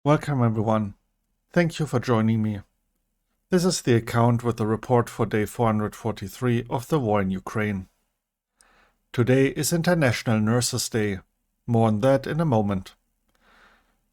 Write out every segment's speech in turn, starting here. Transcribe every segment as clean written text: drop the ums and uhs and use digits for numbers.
Welcome everyone. Thank you for joining me. This is the account with the report for day 443 of the war in Ukraine. Today is International Nurses Day. More on that in a moment.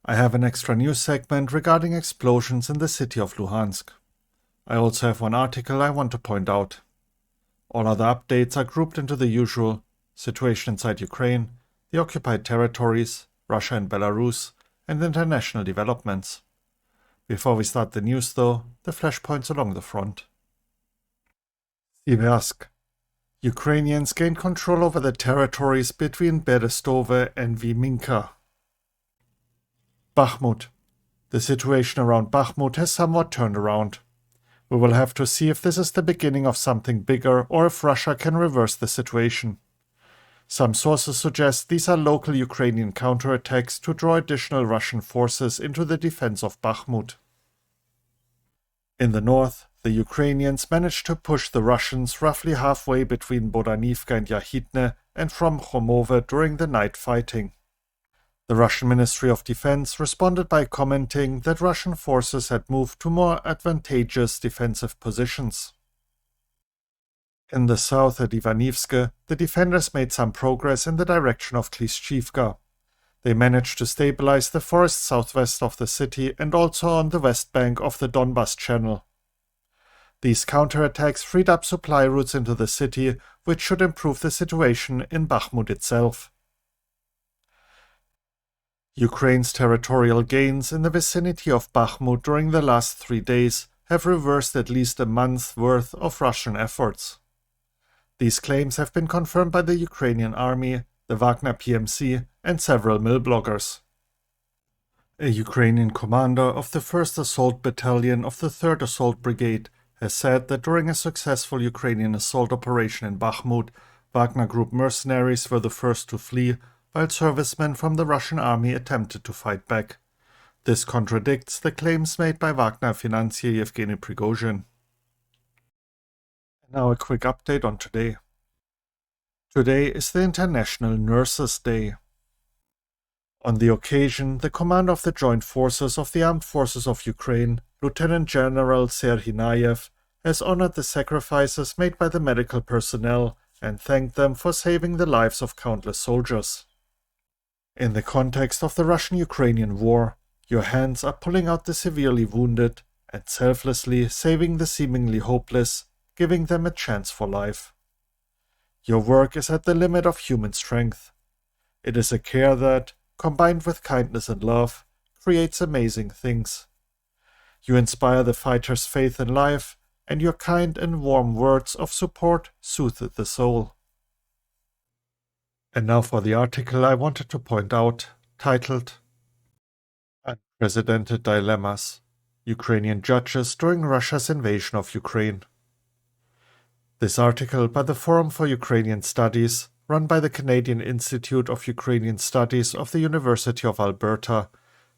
I have an extra news segment regarding explosions in the city of Luhansk. I also have one article I want to point out. All other updates are grouped into the usual: situation inside Ukraine, the occupied territories, Russia and Belarus, and international developments. Before we start the news though, the flashpoints along the front. Siversk. Ukrainians gained control over the territories between Berestove and Viminka. Bakhmut. The situation around Bakhmut has somewhat turned around. We will have to see if this is the beginning of something bigger or if Russia can reverse the situation. Some sources suggest these are local Ukrainian counterattacks to draw additional Russian forces into the defense of Bakhmut. In the north, the Ukrainians managed to push the Russians roughly halfway between Bodanivka and Yahidne and from Khomove during the night fighting. The Russian Ministry of Defense responded by commenting that Russian forces had moved to more advantageous defensive positions. In the south at Ivanivske, the defenders made some progress in the direction of Klishchivka. They managed to stabilize the forest southwest of the city and also on the west bank of the Donbas Channel. These counterattacks freed up supply routes into the city, which should improve the situation in Bakhmut itself. Ukraine's territorial gains in the vicinity of Bakhmut during the last 3 days have reversed at least a month's worth of Russian efforts. These claims have been confirmed by the Ukrainian army, the Wagner PMC, and several mill bloggers. A Ukrainian commander of the 1st Assault Battalion of the 3rd Assault Brigade has said that during a successful Ukrainian assault operation in Bakhmut, Wagner Group mercenaries were the first to flee, while servicemen from the Russian army attempted to fight back. This contradicts the claims made by Wagner financier Yevgeny Prigozhin. Now a quick update on today. Today is the International Nurses Day. On the occasion, the commander of the Joint Forces of the Armed Forces of Ukraine, Lieutenant General Serhinayev, has honored the sacrifices made by the medical personnel and thanked them for saving the lives of countless soldiers. In the context of the Russian-Ukrainian war, your hands are pulling out the severely wounded and selflessly saving the seemingly hopeless, giving them a chance for life. Your work is at the limit of human strength. It is a care that, combined with kindness and love, creates amazing things. You inspire the fighters' faith in life, and your kind and warm words of support soothe the soul. And now for the article I wanted to point out, titled Unprecedented Dilemmas: Ukrainian Judges During Russia's Invasion of Ukraine. This article by the Forum for Ukrainian Studies, run by the Canadian Institute of Ukrainian Studies of the University of Alberta,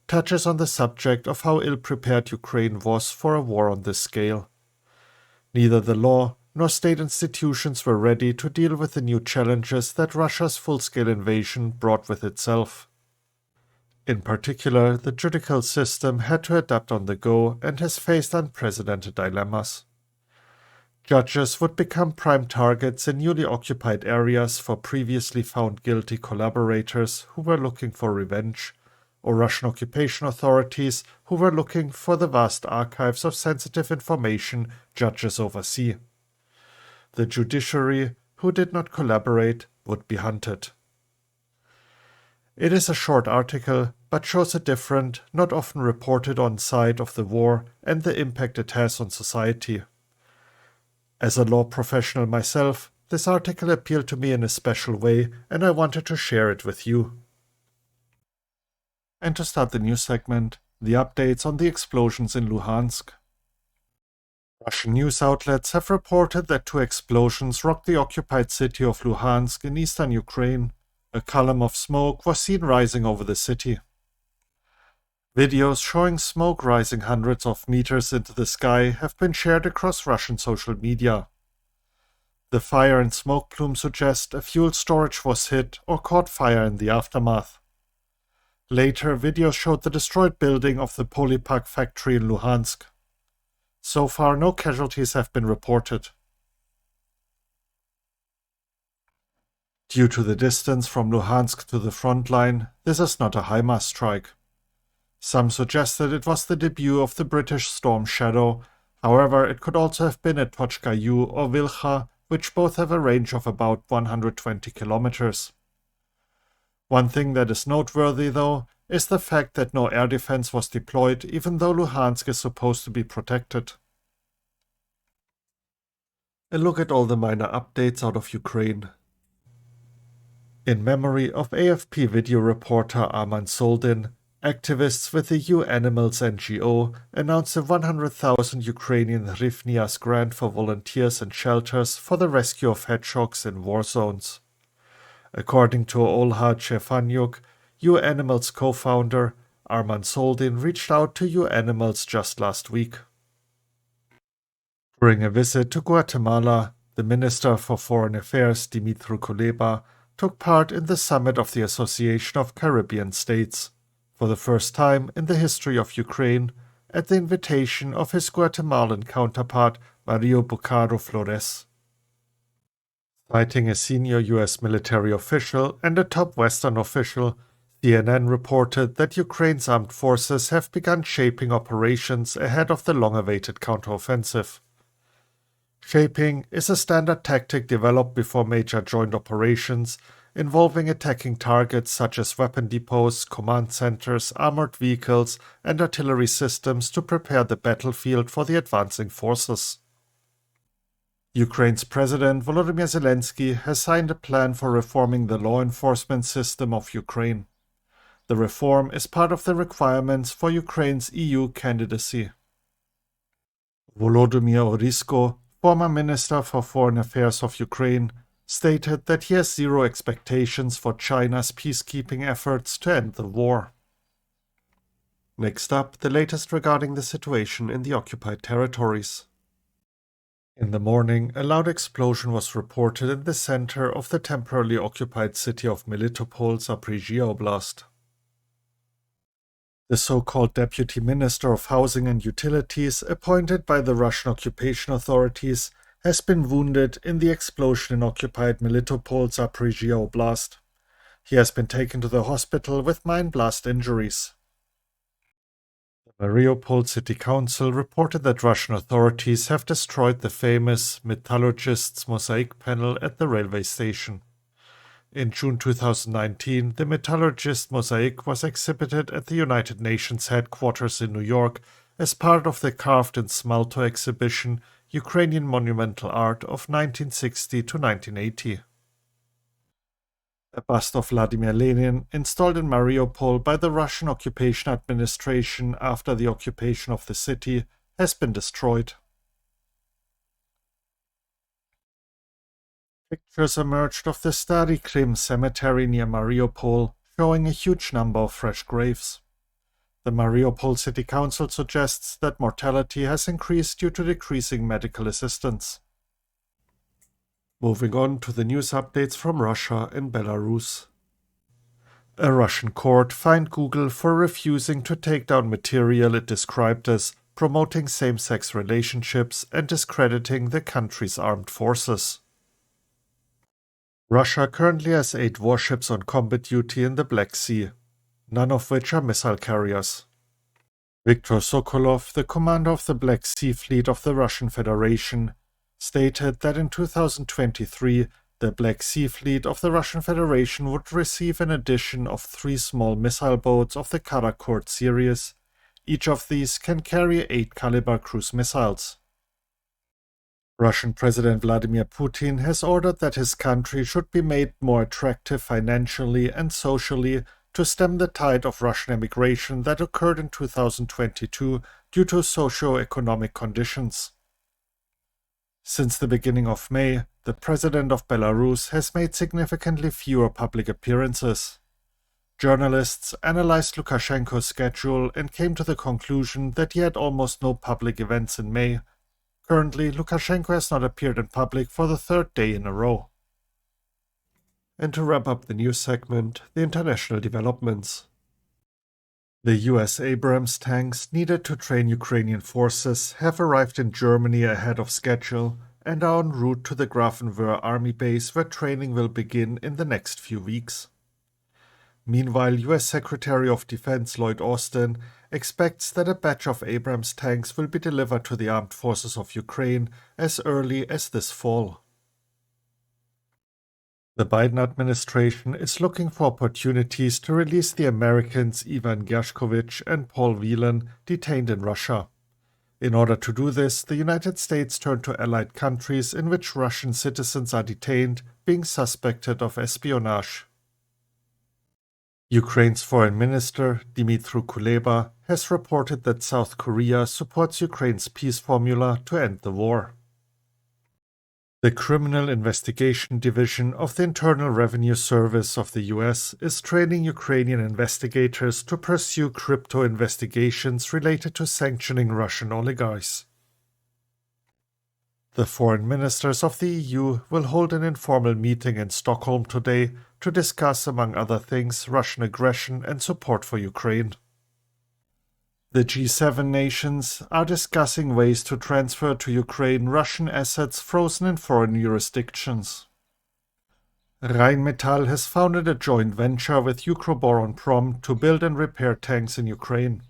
touches on the subject of how ill-prepared Ukraine was for a war on this scale. Neither the law nor state institutions were ready to deal with the new challenges that Russia's full-scale invasion brought with itself. In particular, the judicial system had to adapt on the go and has faced unprecedented dilemmas. Judges would become prime targets in newly occupied areas for previously found guilty collaborators who were looking for revenge, or Russian occupation authorities who were looking for the vast archives of sensitive information judges oversee. The judiciary, who did not collaborate, would be hunted. It is a short article, but shows a different, not often reported on side of the war and the impact it has on society. As a law professional myself, this article appealed to me in a special way, and I wanted to share it with you. And to start the news segment, the updates on the explosions in Luhansk. Russian news outlets have reported that 2 explosions rocked the occupied city of Luhansk in eastern Ukraine. A column of smoke was seen rising over the city. Videos showing smoke rising hundreds of meters into the sky have been shared across Russian social media. The fire and smoke plume suggest a fuel storage was hit or caught fire in the aftermath. Later, videos showed the destroyed building of the Polypack factory in Luhansk. So far, no casualties have been reported. Due to the distance from Luhansk to the front line, this is not a HIMARS strike. Some suggested it was the debut of the British Storm Shadow. However, it could also have been at Tochka-U or Vilcha, which both have a range of about 120 kilometers. One thing that is noteworthy, though, is the fact that no air defense was deployed, even though Luhansk is supposed to be protected. A look at all the minor updates out of Ukraine. In memory of AFP video reporter Arman Soldin, activists with the UAnimals NGO announced a 100,000 Ukrainian hryvnias grant for volunteers and shelters for the rescue of hedgehogs in war zones. According to Olha Chefanyuk, UAnimals co-founder, Arman Soldin reached out to UAnimals just last week. During a visit to Guatemala, the Minister for Foreign Affairs, Dimitru Kuleba, took part in the summit of the Association of Caribbean States, for the first time in the history of Ukraine, at the invitation of his Guatemalan counterpart, Mario Bucaro Flores. Citing a senior U.S. military official and a top Western official, CNN reported that Ukraine's armed forces have begun shaping operations ahead of the long-awaited counteroffensive. Shaping is a standard tactic developed before major joint operations, involving attacking targets such as weapon depots, command centers, armored vehicles, and artillery systems to prepare the battlefield for the advancing forces. Ukraine's President Volodymyr Zelensky has signed a plan for reforming the law enforcement system of Ukraine. The reform is part of the requirements for Ukraine's EU candidacy. Volodymyr Orisko, former Minister for Foreign Affairs of Ukraine, stated that he has zero expectations for China's peacekeeping efforts to end the war. Next up, the latest regarding the situation in the occupied territories. In the morning, a loud explosion was reported in the center of the temporarily occupied city of Melitopol, Zaporizhia Oblast. The so-called Deputy Minister of Housing and Utilities, appointed by the Russian occupation authorities, has been wounded in the explosion in occupied Melitopol, Zaporizhia Oblast. He has been taken to the hospital with mine blast injuries. The Mariupol City Council reported that Russian authorities have destroyed the famous Metallurgists mosaic panel at the railway station. In June 2019, the Metallurgist mosaic was exhibited at the United Nations headquarters in New York as part of the Carved in Smalto exhibition Ukrainian Monumental Art of 1960 to 1980. A bust of Vladimir Lenin, installed in Mariupol by the Russian occupation administration after the occupation of the city, has been destroyed. Pictures emerged of the Stary Krim cemetery near Mariupol, showing a huge number of fresh graves. The Mariupol City Council suggests that mortality has increased due to decreasing medical assistance. Moving on to the news updates from Russia and Belarus. A Russian court fined Google for refusing to take down material it described as promoting same-sex relationships and discrediting the country's armed forces. Russia currently has 8 warships on combat duty in the Black Sea, none of which are missile carriers. Viktor Sokolov, the commander of the Black Sea Fleet of the Russian Federation, stated that in 2023 the Black Sea Fleet of the Russian Federation would receive an addition of 3 small missile boats of the Karakur series. Each of these can carry 8 caliber cruise missiles. Russian President Vladimir Putin has ordered that his country should be made more attractive financially and socially to stem the tide of Russian emigration that occurred in 2022 due to socio-economic conditions. Since the beginning of May, the president of Belarus has made significantly fewer public appearances. Journalists analyzed Lukashenko's schedule and came to the conclusion that he had almost no public events in May. Currently, Lukashenko has not appeared in public for the 3rd day in a row. And to wrap up the news segment, the international developments. The US Abrams tanks needed to train Ukrainian forces have arrived in Germany ahead of schedule and are en route to the Grafenwöhr army base where training will begin in the next few weeks. Meanwhile, US Secretary of Defense Lloyd Austin expects that a batch of Abrams tanks will be delivered to the armed forces of Ukraine as early as this fall. The Biden administration is looking for opportunities to release the Americans Ivan Gershkovich and Paul Whelan detained in Russia. In order to do this, the United States turned to allied countries in which Russian citizens are detained, being suspected of espionage. Ukraine's foreign minister, Dmytro Kuleba, has reported that South Korea supports Ukraine's peace formula to end the war. The Criminal Investigation Division of the Internal Revenue Service of the US is training Ukrainian investigators to pursue crypto investigations related to sanctioning Russian oligarchs. The foreign ministers of the EU will hold an informal meeting in Stockholm today to discuss, among other things, Russian aggression and support for Ukraine. The G7 nations are discussing ways to transfer to Ukraine Russian assets frozen in foreign jurisdictions. Rheinmetall has founded a joint venture with Ukroboronprom to build and repair tanks in Ukraine.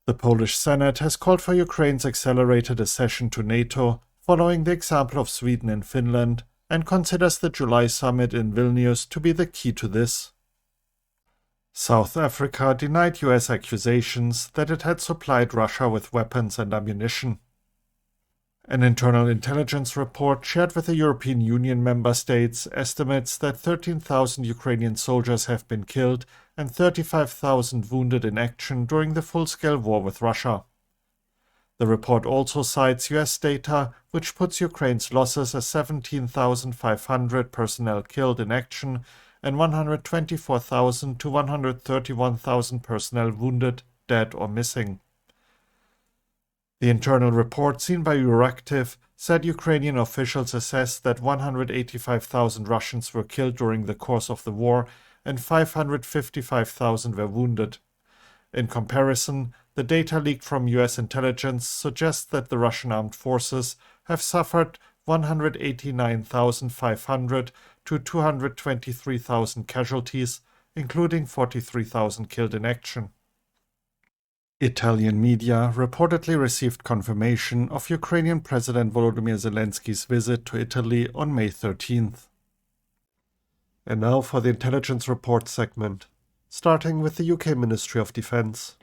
The Polish Senate has called for Ukraine's accelerated accession to NATO, following the example of Sweden and Finland, and considers the July summit in Vilnius to be the key to this. South Africa denied US accusations that it had supplied Russia with weapons and ammunition. An internal intelligence report shared with the European Union member states estimates that 13,000 Ukrainian soldiers have been killed and 35,000 wounded in action during the full-scale war with Russia. The report also cites US data, which puts Ukraine's losses as 17,500 personnel killed in action and 124,000 to 131,000 personnel wounded, dead or missing. The internal report seen by Euractiv said Ukrainian officials assessed that 185,000 Russians were killed during the course of the war and 555,000 were wounded. In comparison, the data leaked from US intelligence suggests that the Russian armed forces have suffered 189,500 to 223,000 casualties, including 43,000 killed in action. Italian media reportedly received confirmation of Ukrainian President Volodymyr Zelensky's visit to Italy on May 13th. And now for the intelligence report segment, starting with the UK Ministry of Defence.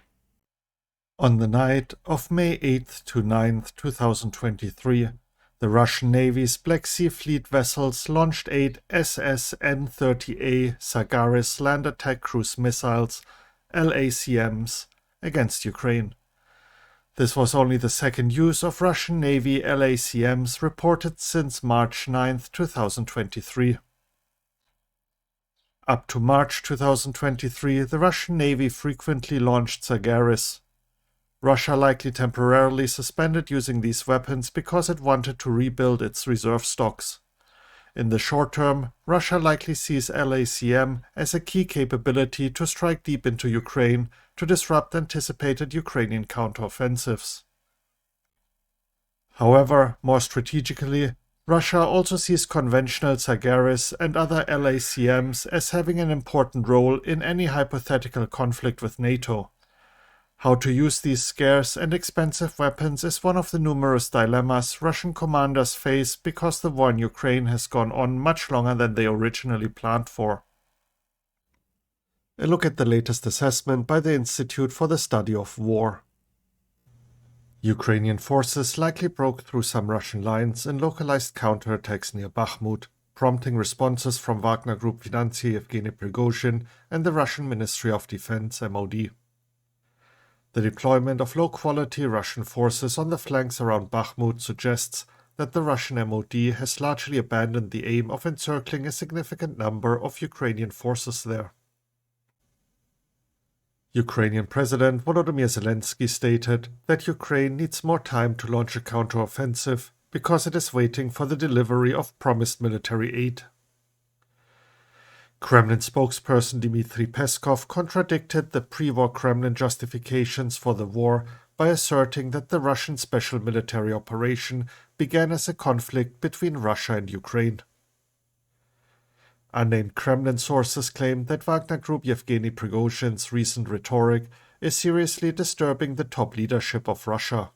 On the night of May 8th to 9th, 2023, the Russian Navy's Black Sea Fleet vessels launched 8 SS-N-30A Sagaris land attack cruise missiles, LACMs, against Ukraine. This was only the second use of Russian Navy LACMs reported since March 9, 2023. Up to March 2023, the Russian Navy frequently launched Sagaris. Russia likely temporarily suspended using these weapons because it wanted to rebuild its reserve stocks. In the short term, Russia likely sees LACM as a key capability to strike deep into Ukraine to disrupt anticipated Ukrainian counteroffensives. However, more strategically, Russia also sees conventional Sagaris and other LACMs as having an important role in any hypothetical conflict with NATO. How to use these scarce and expensive weapons is one of the numerous dilemmas Russian commanders face because the war in Ukraine has gone on much longer than they originally planned for. A look at the latest assessment by the Institute for the Study of War. Ukrainian forces likely broke through some Russian lines in localized counterattacks near Bakhmut, prompting responses from Wagner Group financier Yevgeny Prigozhin and the Russian Ministry of Defense (MOD). The deployment of low-quality Russian forces on the flanks around Bakhmut suggests that the Russian MOD has largely abandoned the aim of encircling a significant number of Ukrainian forces there. Ukrainian President Volodymyr Zelensky stated that Ukraine needs more time to launch a counteroffensive because it is waiting for the delivery of promised military aid. Kremlin spokesperson Dmitry Peskov contradicted the pre-war Kremlin justifications for the war by asserting that the Russian special military operation began as a conflict between Russia and Ukraine. Unnamed Kremlin sources claim that Wagner Group Yevgeny Prigozhin's recent rhetoric is seriously disturbing the top leadership of Russia.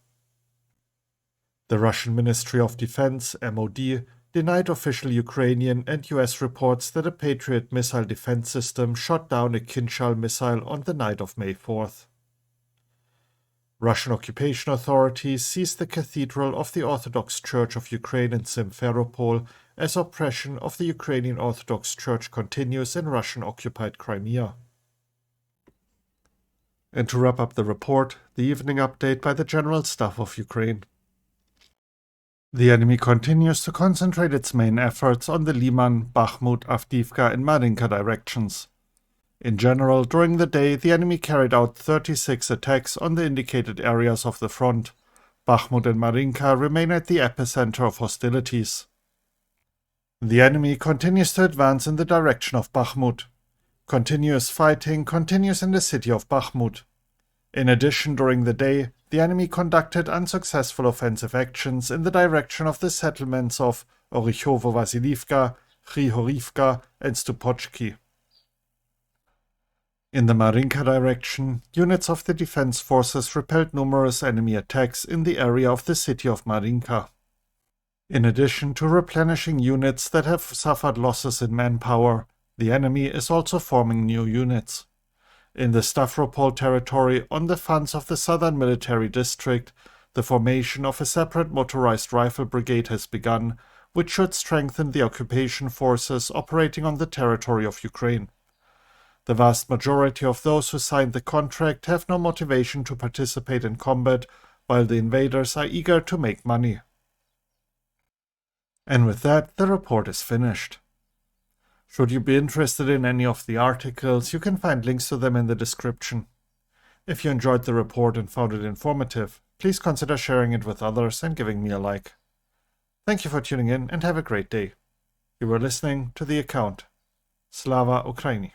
The Russian Ministry of Defense, MOD, denied official Ukrainian and US reports that a Patriot missile defense system shot down a Kinzhal missile on the night of May 4th. Russian occupation authorities seized the Cathedral of the Orthodox Church of Ukraine in Simferopol as oppression of the Ukrainian Orthodox Church continues in Russian-occupied Crimea. And to wrap up the report, the evening update by the General Staff of Ukraine. The enemy continues to concentrate its main efforts on the Liman, Bakhmut, Avdiivka and Marinka directions. In general, during the day, the enemy carried out 36 attacks on the indicated areas of the front. Bakhmut and Marinka remain at the epicenter of hostilities. The enemy continues to advance in the direction of Bakhmut. Continuous fighting continues in the city of Bakhmut. In addition, during the day, the enemy conducted unsuccessful offensive actions in the direction of the settlements of Orikhovo-Vasilivka, Kryhorivka and Stupochki. In the Marinka direction, units of the defense forces repelled numerous enemy attacks in the area of the city of Marinka. In addition to replenishing units that have suffered losses in manpower, the enemy is also forming new units. In the Stavropol territory, on the funds of the Southern Military District, the formation of a separate motorized rifle brigade has begun, which should strengthen the occupation forces operating on the territory of Ukraine. The vast majority of those who signed the contract have no motivation to participate in combat, while the invaders are eager to make money. And with that, the report is finished. Should you be interested in any of the articles, you can find links to them in the description. If you enjoyed the report and found it informative, please consider sharing it with others and giving me a like. Thank you for tuning in and have a great day. You were listening to The Account. Slava Ukraini.